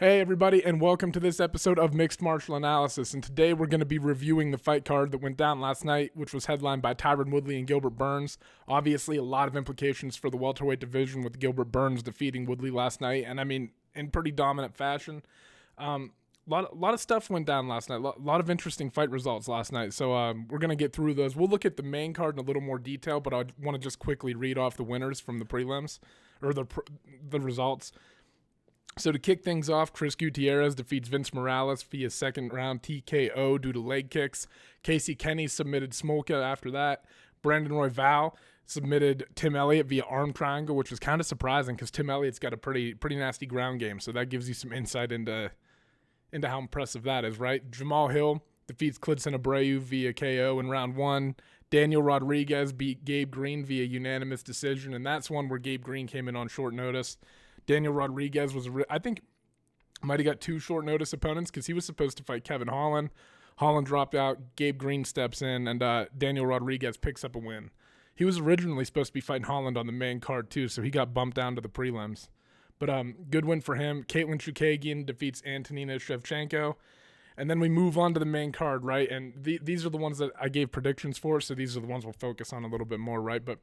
Hey everybody, and welcome to this episode of Mixed Martial Analysis. And today we're going to be reviewing the fight card that went down last night, which was headlined by Tyron Woodley and Gilbert Burns. Obviously, a lot of implications for the welterweight division with Gilbert Burns defeating Woodley last night, and I mean, in pretty dominant fashion. A lot of stuff went down last night. A lot of interesting fight results last night. So we're going to get through those. We'll look at the main card in a little more detail, but I want to just quickly read off the winners from the prelims, or the results. So to kick things off, Chris Gutierrez defeats Vince Morales via second round TKO due to leg kicks. Casey Kenny submitted Smolka after that. Brandon Royval submitted Tim Elliott via arm triangle, which was kind of surprising because Tim Elliott's got a pretty nasty ground game. So that gives you some insight into how impressive that is, right? Jamal Hill defeats Klidson Abreu via KO in round one. Daniel Rodriguez beat Gabe Green via unanimous decision, and that's one where Gabe Green came in on short notice. Daniel Rodriguez I think might have got two short notice opponents because he was supposed to fight Kevin Holland. Holland dropped out. Gabe Green steps in, and Daniel Rodriguez picks up a win. He was originally supposed to be fighting Holland on the main card too, so he got bumped down to the prelims. But good win for him. Caitlin Chukagian defeats Antonina Shevchenko. And then we move on to the main card, right? And these are the ones that I gave predictions for, so these are the ones we'll focus on a little bit more, right? But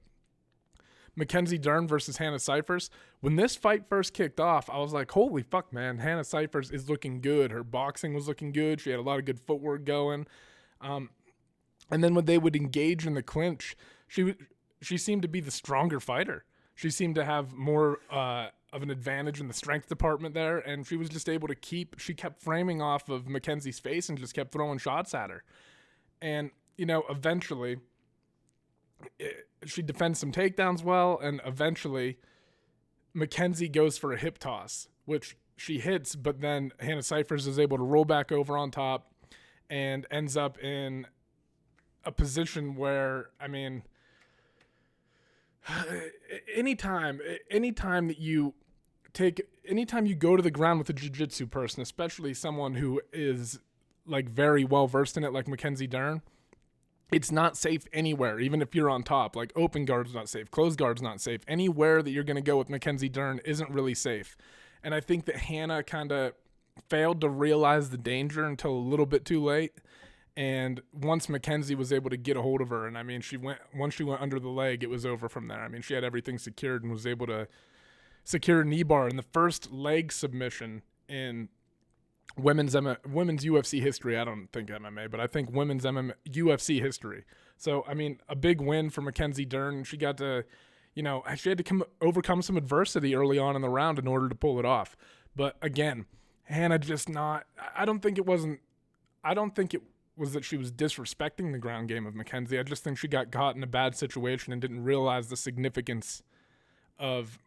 Mackenzie Dern versus Hannah Cifers. When this fight first kicked off, I was like, holy fuck, man. Hannah Cifers is looking good. Her boxing was looking good. She had a lot of good footwork going. And then when they would engage in the clinch, she seemed to be the stronger fighter. She seemed to have more of an advantage in the strength department there, and she was just able to she kept framing off of Mackenzie's face and just kept throwing shots at her. And, eventually she defends some takedowns well, and eventually Mackenzie goes for a hip toss, which she hits, but then Hannah Cifers is able to roll back over on top and ends up in a position where, I mean, anytime that you go to the ground with a jiu-jitsu person, especially someone who is like very well versed in it, like Mackenzie Dern, it's not safe anywhere, even if you're on top. Like open guard's not safe, closed guard's not safe. Anywhere that you're going to go with Mackenzie Dern isn't really safe. And I think that Hannah kind of failed to realize the danger until a little bit too late. And once Mackenzie was able to get a hold of her, and I mean, once she went under the leg, it was over from there. I mean, she had everything secured and was able to secure a knee bar in the first leg submission in women's UFC history. I don't think MMA, but I think women's UFC history. So, I mean, a big win for Mackenzie Dern. She got to, she had to overcome some adversity early on in the round in order to pull it off. But again, Hannah I don't think it was that she was disrespecting the ground game of Mackenzie. I just think she got caught in a bad situation and didn't realize the significance of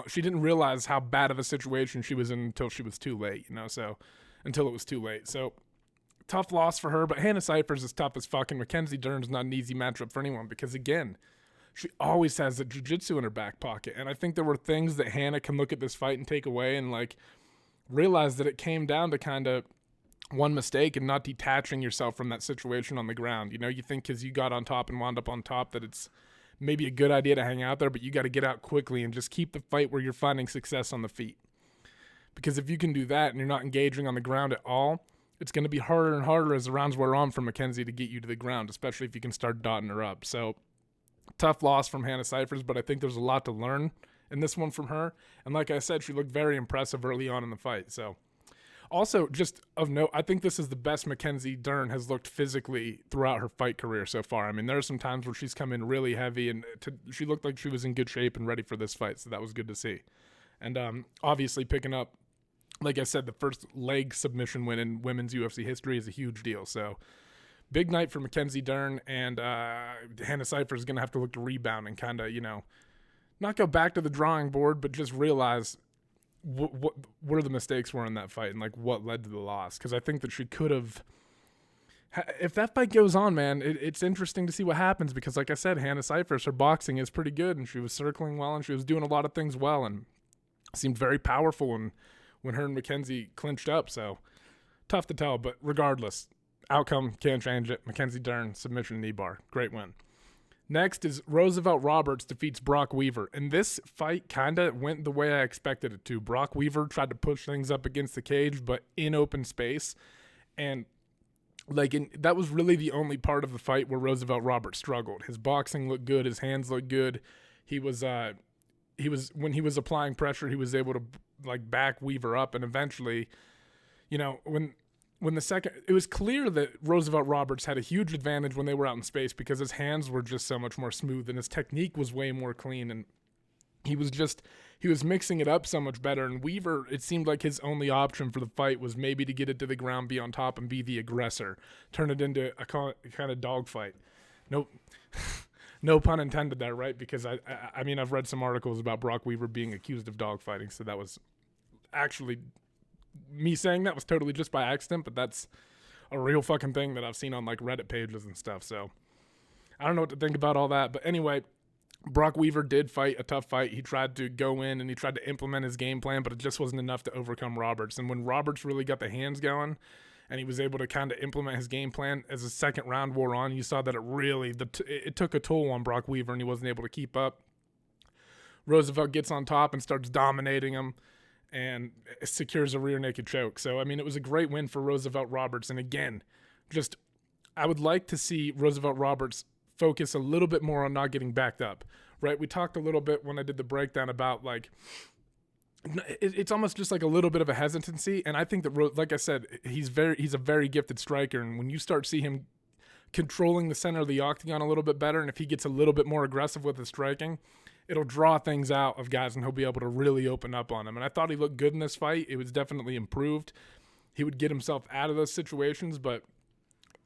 she didn't realize how bad of a situation she was in until she was too late, until it was too late. So tough loss for her, but Hannah Cifers is tough as fuck, and Mackenzie Dern's not an easy matchup for anyone because, again, she always has the jiu-jitsu in her back pocket. And I think there were things that Hannah can look at this fight and take away and realize that it came down to kind of one mistake and not detaching yourself from that situation on the ground. You think because you got on top and wound up on top that it's maybe a good idea to hang out there, but you got to get out quickly and just keep the fight where you're finding success on the feet. Because if you can do that and you're not engaging on the ground at all, it's going to be harder and harder as the rounds wear on for Mackenzie to get you to the ground, especially if you can start dotting her up. So tough loss from Hannah Cifers, but I think there's a lot to learn in this one from her. And like I said, she looked very impressive early on in the fight. So also, just of note, I think this is the best Mackenzie Dern has looked physically throughout her fight career so far. I mean, there are some times where she's come in really heavy, and she looked like she was in good shape and ready for this fight, so that was good to see. And obviously picking up, like I said, the first leg submission win in women's UFC history is a huge deal. So big night for Mackenzie Dern, and Hannah Cifers is going to have to look to rebound and kind of, not go back to the drawing board, but just realize what are the mistakes were in that fight and what led to the loss. Because I think that she could have, if that fight goes on, man, it's interesting to see what happens because like I said, Hannah Cifers, her boxing is pretty good and she was circling well and she was doing a lot of things well and seemed very powerful when her and Mackenzie clinched up. So tough to tell, but regardless, outcome can't change it. Mackenzie Dern, submission knee bar, great win. Next is Roosevelt Roberts defeats Brock Weaver. And this fight kind of went the way I expected it to. Brock Weaver tried to push things up against the cage, but in open space. And that was really the only part of the fight where Roosevelt Roberts struggled. His boxing looked good. His hands looked good. He was when he was applying pressure, he was able to back Weaver up. And eventually, when the second, it was clear that Roosevelt Roberts had a huge advantage when they were out in space because his hands were just so much more smooth and his technique was way more clean, and he was mixing it up so much better. And Weaver, it seemed like his only option for the fight was maybe to get it to the ground, be on top, and be the aggressor, turn it into a kind of dogfight. Nope. No pun intended there, right? Because I mean, I've read some articles about Brock Weaver being accused of dogfighting, so that was actually, me saying that was totally just by accident, but that's a real fucking thing that I've seen on Reddit pages and stuff. So I don't know what to think about all that. But anyway, Brock Weaver did fight a tough fight. He tried to go in and he tried to implement his game plan, but it just wasn't enough to overcome Roberts. And when Roberts really got the hands going and he was able to kind of implement his game plan as the second round wore on, you saw that it took a toll on Brock Weaver and he wasn't able to keep up. Roosevelt gets on top and starts dominating him and secures a rear naked choke. So, I mean, it was a great win for Roosevelt Roberts. And again, I would like to see Roosevelt Roberts focus a little bit more on not getting backed up, right? We talked a little bit when I did the breakdown about it's almost just a little bit of a hesitancy. And I think that, like I said, he's a very gifted striker. And when you start see him controlling the center of the octagon a little bit better, and if he gets a little bit more aggressive with his striking, it'll draw things out of guys and he'll be able to really open up on them. And I thought he looked good in this fight. It was definitely improved. He would get himself out of those situations, but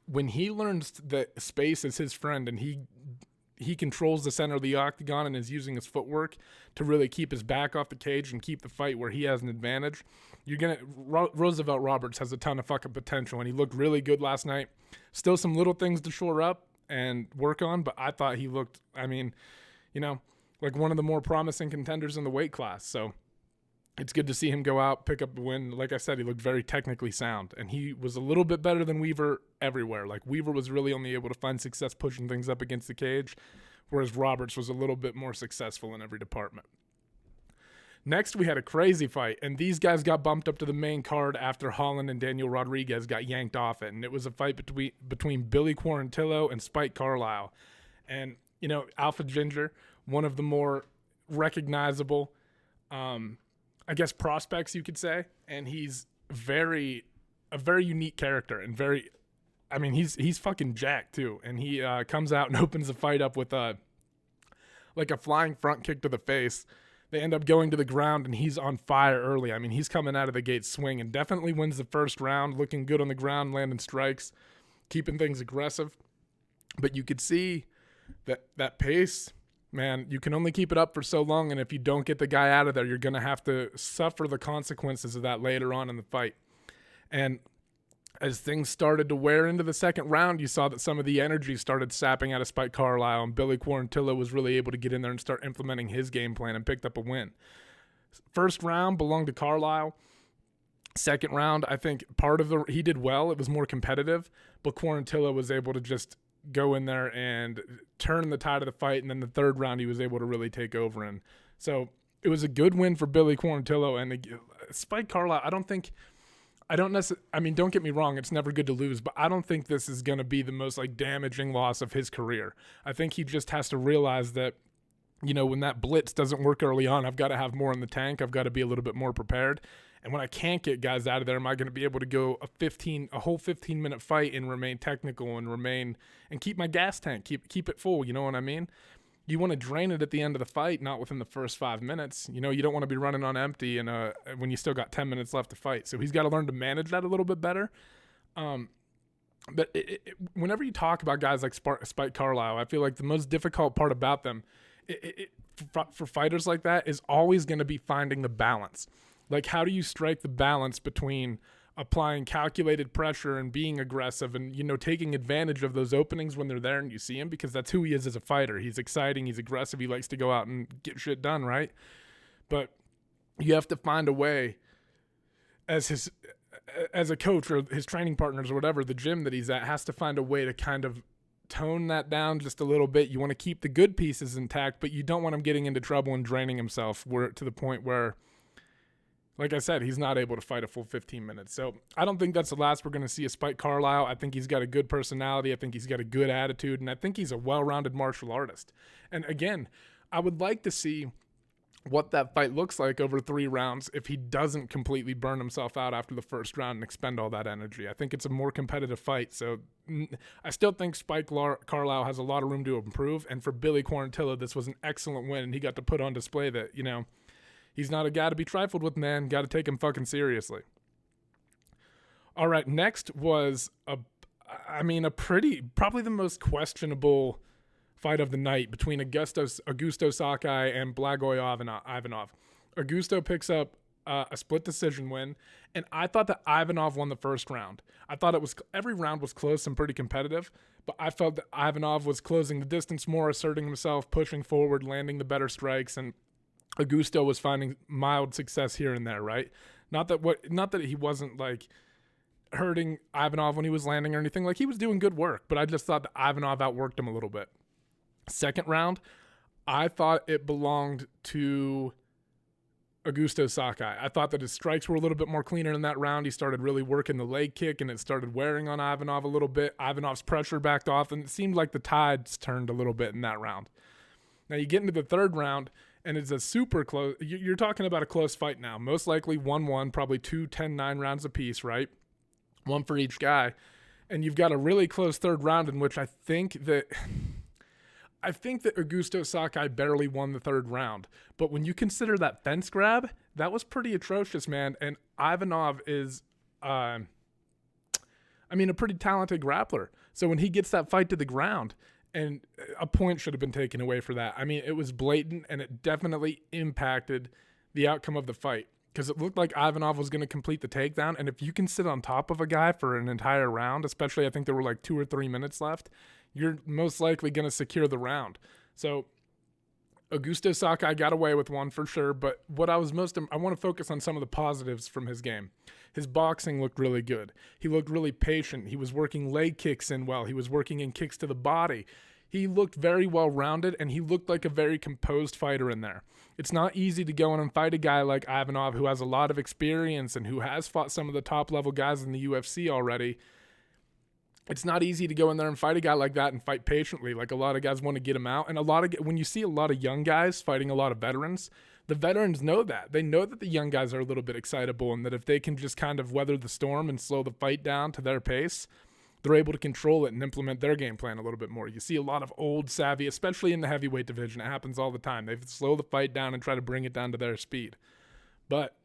when he learns that space is his friend and he controls the center of the octagon and is using his footwork to really keep his back off the cage and keep the fight where he has an advantage, Roosevelt Roberts has a ton of fucking potential, and he looked really good last night. Still some little things to shore up and work on, but I thought he looked, like one of the more promising contenders in the weight class. So it's good to see him go out, pick up the win. Like I said, he looked very technically sound, and he was a little bit better than Weaver everywhere. Weaver was really only able to find success pushing things up against the cage, whereas Roberts was a little bit more successful in every department. Next, we had a crazy fight, and these guys got bumped up to the main card after Holland and Daniel Rodriguez got yanked off it, and it was a fight between Billy Quarantillo and Spike Carlisle. And, Alpha Ginger, one of the more recognizable, prospects, you could say. And he's a very unique character and he's fucking jacked too. And he comes out and opens the fight up with a flying front kick to the face. They end up going to the ground and he's on fire early. I mean, he's coming out of the gate swinging. Definitely wins the first round, looking good on the ground, landing strikes, keeping things aggressive. But you could see that pace, man, you can only keep it up for so long, and if you don't get the guy out of there, you're going to have to suffer the consequences of that later on in the fight. And as things started to wear into the second round, you saw that some of the energy started sapping out of Spike Carlisle, and Billy Quarantillo was really able to get in there and start implementing his game plan and picked up a win. First round belonged to Carlisle. Second round, I think he did well. It was more competitive, but Quarantillo was able to just go in there and turn the tide of the fight, and then the third round he was able to really take over. And so it was a good win for Billy Quarantillo. And Spike Carlisle, don't get me wrong, it's never good to lose, but I don't think this is going to be the most damaging loss of his career. I think he just has to realize that, when that blitz doesn't work early on, I've got to have more in the tank. I've got to be a little bit more prepared. And when I can't get guys out of there, am I going to be able to go a whole 15-minute fight and remain technical and keep my gas tank, keep it full? You know what I mean? You want to drain it at the end of the fight, not within the first 5 minutes. You don't want to be running on empty and when you still got 10 minutes left to fight. So he's got to learn to manage that a little bit better. But whenever you talk about guys like Spike Carlisle, I feel like the most difficult part about them for fighters like that is always going to be finding the balance. How do you strike the balance between applying calculated pressure and being aggressive and, taking advantage of those openings when they're there and you see him, because that's who he is as a fighter. He's exciting. He's aggressive. He likes to go out and get shit done, right? But you have to find a way as a coach or his training partners or whatever, the gym that he's at has to find a way to kind of tone that down just a little bit. You want to keep the good pieces intact, but you don't want him getting into trouble and draining himself to the point where, like I said, he's not able to fight a full 15 minutes. So I don't think that's the last we're going to see of Spike Carlisle. I think he's got a good personality. I think he's got a good attitude, and I think he's a well-rounded martial artist. And again, I would like to see what that fight looks like over 3 rounds if he doesn't completely burn himself out after the first round and expend all that energy. I think it's a more competitive fight. So I still think Spike Carlisle has a lot of room to improve. And for Billy Quarantilla, this was an excellent win, and he got to put on display that, he's not a guy to be trifled with, man. Got to take him fucking seriously. All right, next was probably the most questionable fight of the night between Augusto Sakai and Blagoy Ivanov. Augusto picks up a split decision win, and I thought that Ivanov won the first round. I thought every round was close and pretty competitive, but I felt that Ivanov was closing the distance more, asserting himself, pushing forward, landing the better strikes, and Augusto was finding mild success here and there, right? Not that he wasn't like hurting Ivanov when he was landing or anything. Like, he was doing good work, but I just thought that Ivanov outworked him a little bit. Second round, I thought it belonged to Augusto Sakai. I thought that his strikes were a little bit more cleaner in that round. He started really working the leg kick, and it started wearing on Ivanov a little bit. Ivanov's pressure backed off, and it seemed like the tides turned a little bit in that round. Now you get into the third round, and it's a super close. You're talking about a close fight now. Most likely 1-1, probably 2 10-9 rounds apiece, right? One for each guy. And you've got a really close third round in which I think that Augusto Sakai barely won the third round. But when you consider that fence grab, that was pretty atrocious, man. And Ivanov is, a pretty talented grappler. So when he gets that fight to the ground, and a point should have been taken away for that. I mean, it was blatant, and it definitely impacted the outcome of the fight. Because it looked like Ivanov was going to complete the takedown. And if you can sit on top of a guy for an entire round, especially I think there were like 2 or 3 minutes left, you're most likely going to secure the round. So Augusto Sakai got away with one for sure. But what I want to focus on some of the positives from his game. His boxing looked really good. He looked really patient. He was working leg kicks in well. He was working in kicks to the body. He looked very well-rounded, and he looked like a very composed fighter in there. It's not easy to go in and fight a guy like Ivanov who has a lot of experience and who has fought some of the top-level guys in the UFC already. It's not easy to go in there and fight a guy like that and fight patiently. Like, a lot of guys want to get him out. And when you see a lot of young guys fighting a lot of veterans, the veterans know that. They know that the young guys are a little bit excitable, and that if they can just kind of weather the storm and slow the fight down to their pace, they're able to control it and implement their game plan a little bit more. You see a lot of old savvy, especially in the heavyweight division. It happens all the time. They slow the fight down and try to bring it down to their speed. But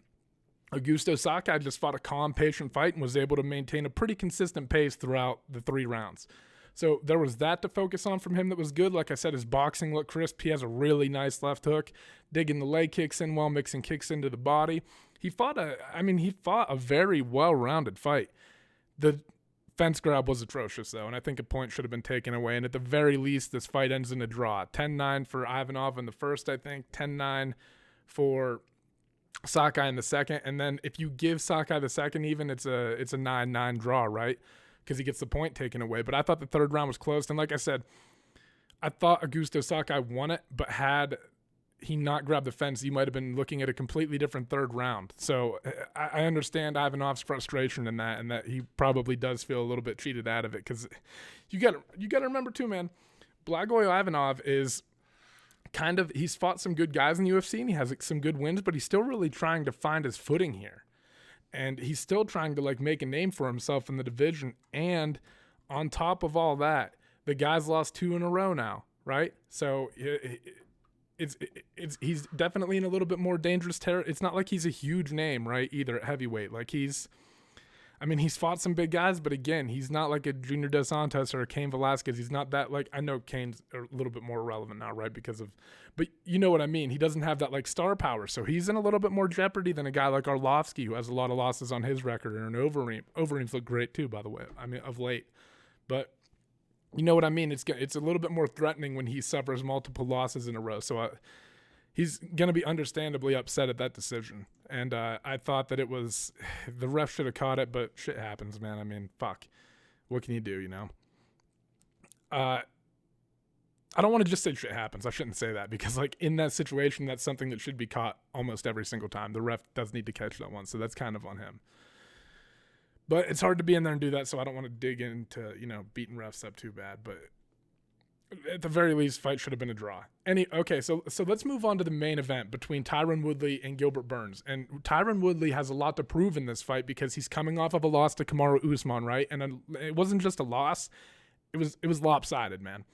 Augusto Sakai just fought a calm, patient fight and was able to maintain a pretty consistent pace throughout the 3 rounds. So there was that to focus on from him that was good. Like I said, his boxing looked crisp. He has a really nice left hook, digging the leg kicks in well, mixing kicks into the body. He fought a very well-rounded fight. The fence grab was atrocious, though, and I think a point should have been taken away. And at the very least, this fight ends in a draw. 10-9 for Ivanov in the first, I think. 10-9 for Sakai in the second. And then if you give Sakai the second even, it's a 9-9 draw, right? Because he gets the point taken away. But I thought the third round was close. And like I said, I thought Augusto Sakai won it, but had he not grabbed the fence, you might have been looking at a completely different third round. So I understand Ivanov's frustration in that, and that he probably does feel a little bit cheated out of it. Because you got to remember too, man, Blagoy Ivanov is he's fought some good guys in the UFC, and he has some good wins, but he's still really trying to find his footing here. And he's still trying to make a name for himself in the division. And on top of all that, the guy's lost 2 in a row now, right? So he's definitely in a little bit more dangerous territory. It's not like he's a huge name, right, either at heavyweight. He's fought some big guys, but again, he's not like a Junior Dos Santos or a Cain Velasquez. He's not that, I know Cain's a little bit more relevant now, right, but you know what I mean. He doesn't have that star power, so he's in a little bit more jeopardy than a guy like Arlovsky, who has a lot of losses on his record, and Overeem. Overeem's looked great too, by the way, of late. But you know what I mean? It's a little bit more threatening when he suffers multiple losses in a row. So he's going to be understandably upset at that decision. And I thought that the ref should have caught it, but shit happens, man. Fuck. What can you do, I don't want to just say shit happens. I shouldn't say that because, like, in that situation, that's something that should be caught almost every single time. The ref does need to catch that one, so that's kind of on him. But it's hard to be in there and do that, so I don't want to dig into, beating refs up too bad. But at the very least, fight should have been a draw. Okay, so let's move on to the main event between Tyron Woodley and Gilbert Burns. And Tyron Woodley has a lot to prove in this fight because he's coming off of a loss to Kamaru Usman, right? And it wasn't just a loss; it was lopsided, man.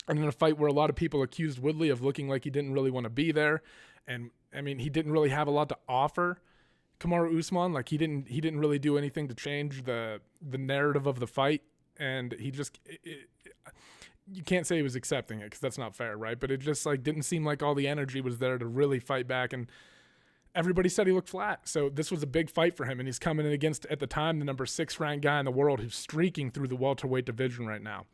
And in a fight where a lot of people accused Woodley of looking like he didn't really want to be there, and I mean he didn't really have a lot to offer Kamaru Usman. Like he didn't really do anything to change the narrative of the fight, and he just you can't say he was accepting it because that's not fair, right? But it just like didn't seem like all the energy was there to really fight back, and everybody said he looked flat. So this was a big fight for him, and he's coming in against, at the time, the number 6 ranked guy in the world who's streaking through the welterweight division right now.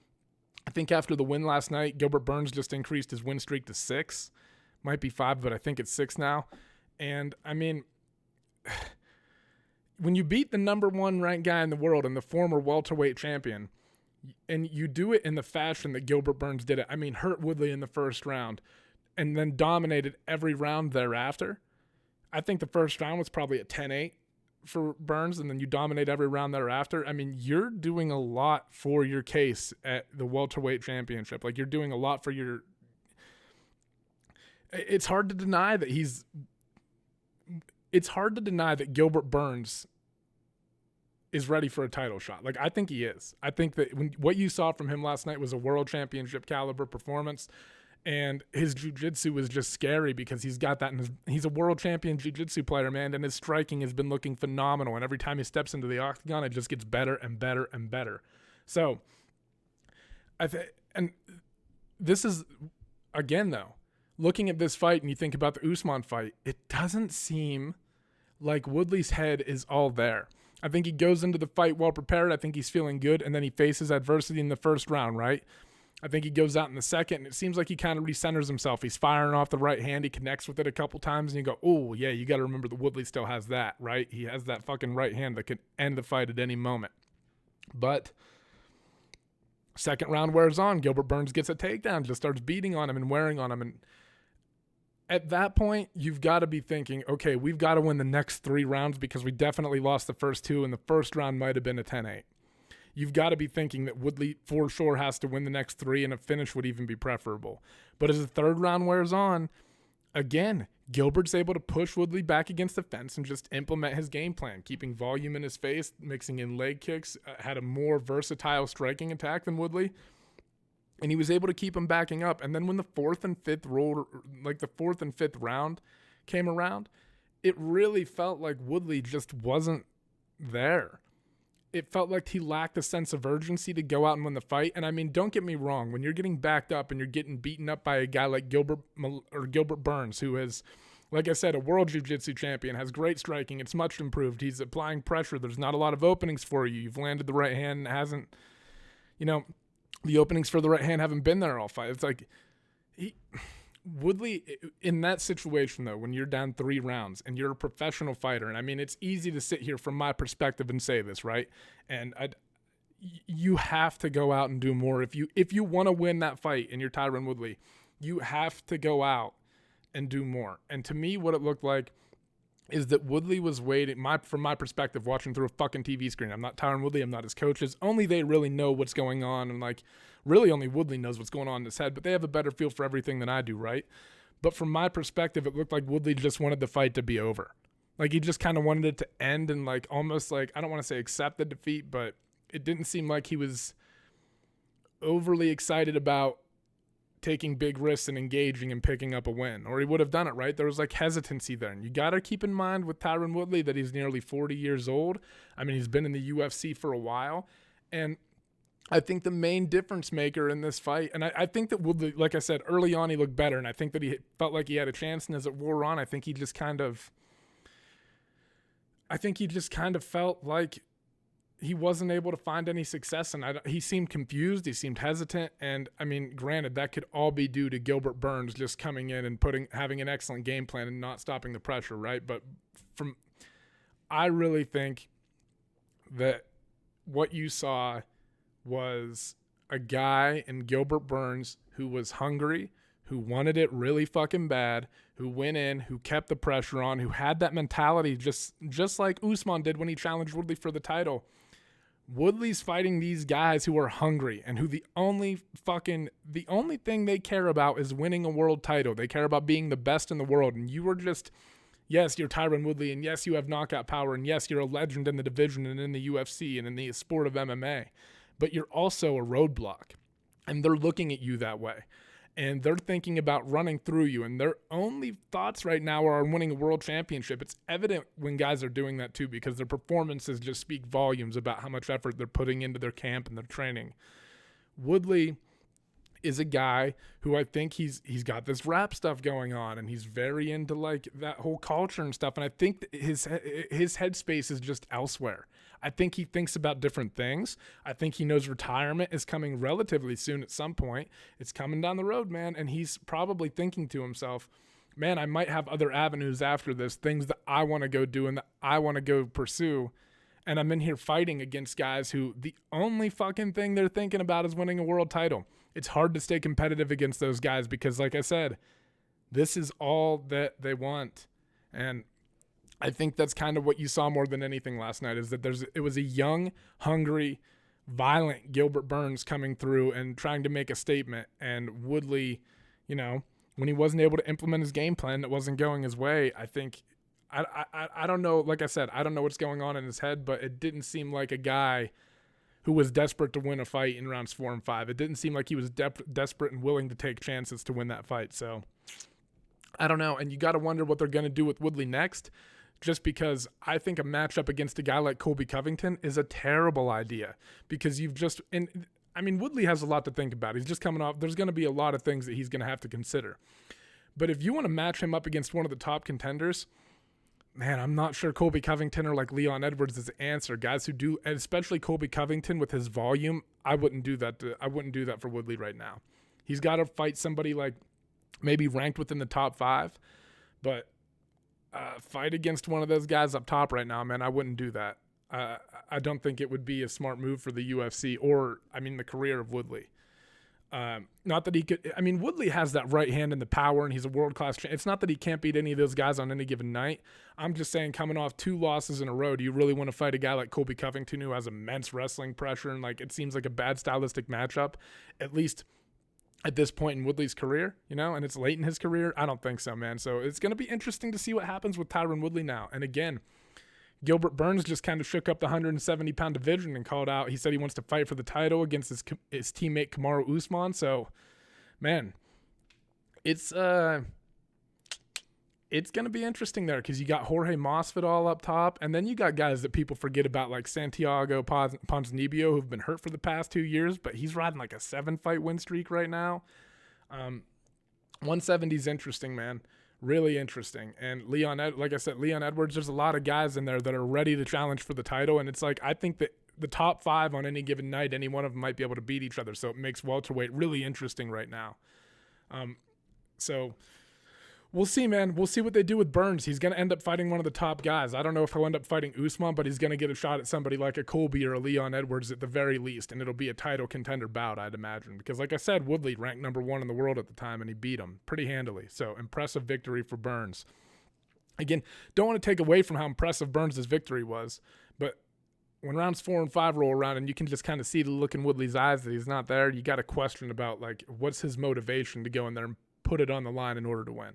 I think after the win last night, Gilbert Burns just increased his win streak to 6. Might be 5, but I think it's 6 now. And, I mean, when you beat the number 1 ranked guy in the world and the former welterweight champion, and you do it in the fashion that Gilbert Burns did it, I mean, hurt Woodley in the first round and then dominated every round thereafter. I think the first round was probably a 10-8 for Burns, and then you dominate every round thereafter. I mean, you're doing a lot for your case at the welterweight championship. Like, you're doing a lot for your... It's hard to deny that Gilbert Burns is ready for a title shot. Like, I think he is. I think that what you saw from him last night was a world championship caliber performance. And his jiu-jitsu was just scary because he's got that he's a world champion jiu-jitsu player, man, and his striking has been looking phenomenal. And every time he steps into the octagon, it just gets better and better and better. So, and this is, again, though, looking at this fight and you think about the Usman fight, it doesn't seem like Woodley's head is all there. I think he goes into the fight well prepared. I think he's feeling good, and then he faces adversity in the first round, right? I think he goes out in the second, and it seems like he kind of recenters himself. He's firing off the right hand. He connects with it a couple times, and you go, oh, yeah, you got to remember that Woodley still has that, right? He has that fucking right hand that could end the fight at any moment. But second round wears on. Gilbert Burns gets a takedown, just starts beating on him and wearing on him. And at that point, you've got to be thinking, okay, we've got to win the next 3 rounds because we definitely lost the first 2, and the first round might have been a 10-8. You've got to be thinking that Woodley for sure has to win the next 3, and a finish would even be preferable. But as the third round wears on, again, Gilbert's able to push Woodley back against the fence and just implement his game plan, keeping volume in his face, mixing in leg kicks, had a more versatile striking attack than Woodley, and he was able to keep him backing up. And then when the 4th and 5th round came around, it really felt like Woodley just wasn't there. It felt like he lacked a sense of urgency to go out and win the fight. And I mean, don't get me wrong. When you're getting backed up and you're getting beaten up by a guy like Gilbert Burns, who is, like I said, a world jiu-jitsu champion, has great striking. It's much improved. He's applying pressure. There's not a lot of openings for you. You've landed the right hand. The openings for the right hand haven't been there all fight. It's like Woodley, in that situation, though, when you're down 3 rounds and you're a professional fighter, and I mean, it's easy to sit here from my perspective and say this, right? And you have to go out and do more. If you want to win that fight and you're Tyron Woodley, you have to go out and do more. And to me, what it looked like is that Woodley was waiting, from my perspective, watching through a fucking TV screen. I'm not Tyron Woodley. I'm not his coaches. Only they really know what's going on, and really only Woodley knows what's going on in his head, but they have a better feel for everything than I do, right? But from my perspective, it looked like Woodley just wanted the fight to be over. Like, he just kind of wanted it to end and, almost I don't want to say accept the defeat, but it didn't seem like he was overly excited about taking big risks and engaging and picking up a win, or he would have done it, right? There was hesitancy there. And you got to keep in mind with Tyron Woodley that he's nearly 40 years old. I mean, he's been in the UFC for a while. And I think the main difference maker in this fight, and I think that Woodley, like I said, early on he looked better, and I think that he felt like he had a chance, and as it wore on, I think he just kind of felt like he wasn't able to find any success, and he seemed confused, he seemed hesitant, and I mean, granted, that could all be due to Gilbert Burns just coming in and having an excellent game plan and not stopping the pressure, right? But I really think that what you saw was a guy in Gilbert Burns who was hungry, who wanted it really fucking bad, who went in, who kept the pressure on, who had that mentality just like Usman did when he challenged Woodley for the title. Woodley's fighting these guys who are hungry and who the only thing they care about is winning a world title. They care about being the best in the world. And you were just, yes, you're Tyron Woodley, and yes, you have knockout power, and yes, you're a legend in the division and in the UFC and in the sport of MMA, but you're also a roadblock. And they're looking at you that way. And they're thinking about running through you. And their only thoughts right now are on winning a world championship. It's evident when guys are doing that too, because their performances just speak volumes about how much effort they're putting into their camp and their training. Woodley is a guy who I think he's got this rap stuff going on, and he's very into like that whole culture and stuff. And I think that his headspace is just elsewhere. I think he thinks about different things. I think he knows retirement is coming relatively soon at some point. It's coming down the road, man. And he's probably thinking to himself, man, I might have other avenues after this, things that I want to go do and that I want to go pursue. And I'm in here fighting against guys who the only fucking thing they're thinking about is winning a world title. It's hard to stay competitive against those guys because, like I said, this is all that they want. And I think that's kind of what you saw more than anything last night, is that it was a young, hungry, violent Gilbert Burns coming through and trying to make a statement. And Woodley, when he wasn't able to implement his game plan, it wasn't going his way. I think, I don't know, like I said, I don't know what's going on in his head, but it didn't seem like a guy who was desperate to win a fight in rounds 4 and 5. It didn't seem like he was desperate and willing to take chances to win that fight. So I don't know. And you got to wonder what they're going to do with Woodley next, just because I think a matchup against a guy like Colby Covington is a terrible idea, because Woodley has a lot to think about. He's just coming off. There's going to be a lot of things that he's going to have to consider. But if you want to match him up against one of the top contenders, man, I'm not sure Colby Covington or like Leon Edwards is the answer. Guys who do, and especially Colby Covington with his volume, I wouldn't do that for Woodley right now. He's got to fight somebody like maybe ranked within the top 5, but fight against one of those guys up top right now, man, I wouldn't do that. I don't think it would be a smart move for the UFC or, the career of Woodley. Not that he could. Woodley has that right hand and the power, and he's a world-class. It's not that he can't beat any of those guys on any given night. I'm just saying, coming off 2 losses in a row, do you really want to fight a guy like Colby Covington who has immense wrestling pressure and it seems like a bad stylistic matchup, at least at this point in Woodley's career, and it's late in his career? I don't think so, man. So it's going to be interesting to see what happens with Tyron Woodley now. And again, Gilbert Burns just kind of shook up the 170-pound division and called out. He said he wants to fight for the title against his teammate Kamaru Usman. So, man, it's going to be interesting there, because you got Jorge Masvidal up top, and then you got guys that people forget about like Santiago Ponzinibbio, who've been hurt for the past 2 years, but he's riding like a 7-fight win streak right now. 170 is interesting, man. Really interesting. And Leon Edwards, there's a lot of guys in there that are ready to challenge for the title. And it's like, I think that the top 5 on any given night, any one of them might be able to beat each other. So it makes welterweight really interesting right now. So we'll see, man. We'll see what they do with Burns. He's going to end up fighting one of the top guys. I don't know if he'll end up fighting Usman, but he's going to get a shot at somebody like a Colby or a Leon Edwards at the very least. And it'll be a title contender bout, I'd imagine. Because like I said, Woodley ranked number 1 in the world at the time, and he beat him pretty handily. So impressive victory for Burns. Again, don't want to take away from how impressive Burns' victory was, but when rounds 4 and 5 roll around and you can just kind of see the look in Woodley's eyes that he's not there, you got to question about what's his motivation to go in there and put it on the line in order to win.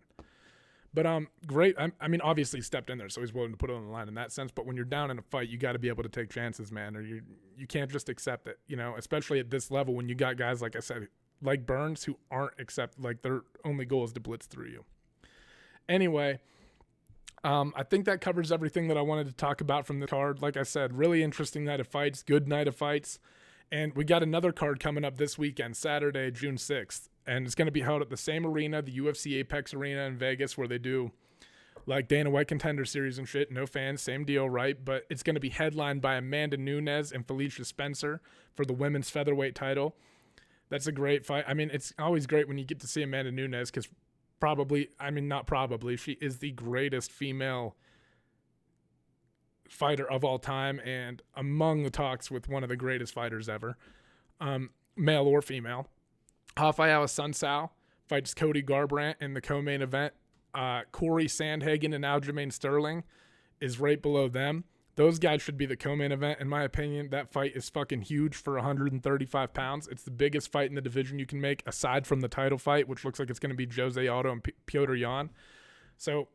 But great. Obviously he stepped in there, so he's willing to put it on the line in that sense. But when you're down in a fight, you got to be able to take chances, man, or you can't just accept it. Especially at this level when you got guys like I said, like Burns, who aren't their only goal is to blitz through you. Anyway, I think that covers everything that I wanted to talk about from the card. Like I said, really interesting night of fights, good night of fights. And we got another card coming up this weekend, Saturday, June 6th. And it's going to be held at the same arena, the UFC Apex Arena in Vegas, where they do like Dana White Contender Series and shit. No fans, same deal, right? But it's going to be headlined by Amanda Nunes and Felicia Spencer for the women's featherweight title. That's a great fight. It's always great when you get to see Amanda Nunes, because she is the greatest female fighter of all time and among the talks with one of the greatest fighters ever. male or female. Rafael Sunsao fights Cody Garbrandt in the co-main event. Corey Sandhagen and Aljamain Sterling is right below them. Those guys should be the co-main event. In my opinion, that fight is fucking huge for 135 pounds. It's the biggest fight in the division you can make, aside from the title fight, which looks like it's going to be Jose Aldo and Petr Yan. So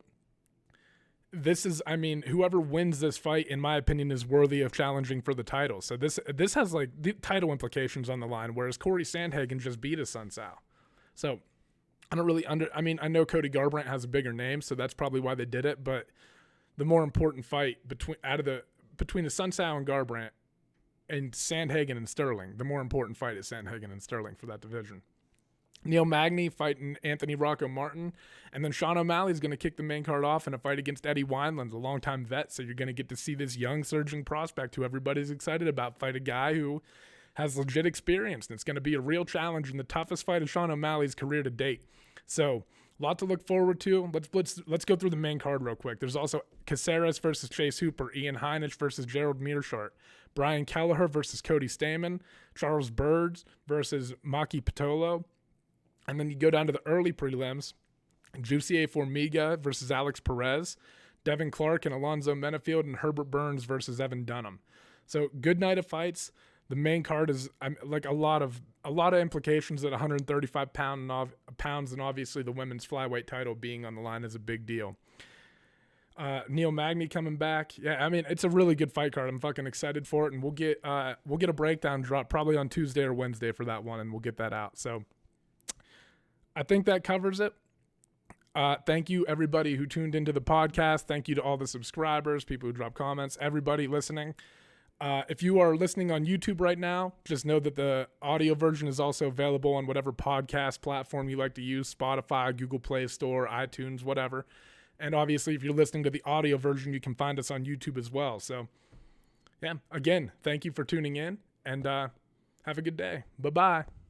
this is, I mean, whoever wins this fight, in my opinion, is worthy of challenging for the title. So this has like the title implications on the line, whereas Corey Sandhagen just beat a Sun Sao. So I don't really I mean, I know Cody Garbrandt has a bigger name, so that's probably why they did it, but the more important fight between the Sun Sao and Garbrandt and Sandhagen and Sterling, the more important fight is Sandhagen and Sterling for that division. Neil Magny fighting Anthony Rocco Martin, and then Sean O'Malley's going to kick the main card off in a fight against Eddie Wineland, a longtime vet, so you're going to get to see this young surging prospect who everybody's excited about fight a guy who has legit experience, and it's going to be a real challenge and the toughest fight of Sean O'Malley's career to date. So a lot to look forward to. Let's go through the main card real quick. There's also Caceres versus Chase Hooper, Ian Heinisch versus Gerald Mearshart, Brian Kelleher versus Cody Stamann, Charles Byrd versus Maki Pitolo. And then you go down to the early prelims, Jussier Formiga versus Alex Perez, Devin Clark and Alonzo Menafield, and Herbert Burns versus Evan Dunham. So good night of fights. The main card is like a lot of implications at 135 pounds, and obviously the women's flyweight title being on the line is a big deal. Neil Magny coming back. Yeah, I mean, it's a really good fight card. I'm fucking excited for it, and we'll get a breakdown drop probably on Tuesday or Wednesday for that one, and we'll get that out. So I think that covers it. Thank you, everybody who tuned into the podcast. Thank you to all the subscribers, people who drop comments, everybody listening. If you are listening on YouTube right now, just know that the audio version is also available on whatever podcast platform you like to use, Spotify, Google Play Store, iTunes, whatever. And obviously, if you're listening to the audio version, you can find us on YouTube as well. So, yeah, again, thank you for tuning in, and have a good day. Bye-bye.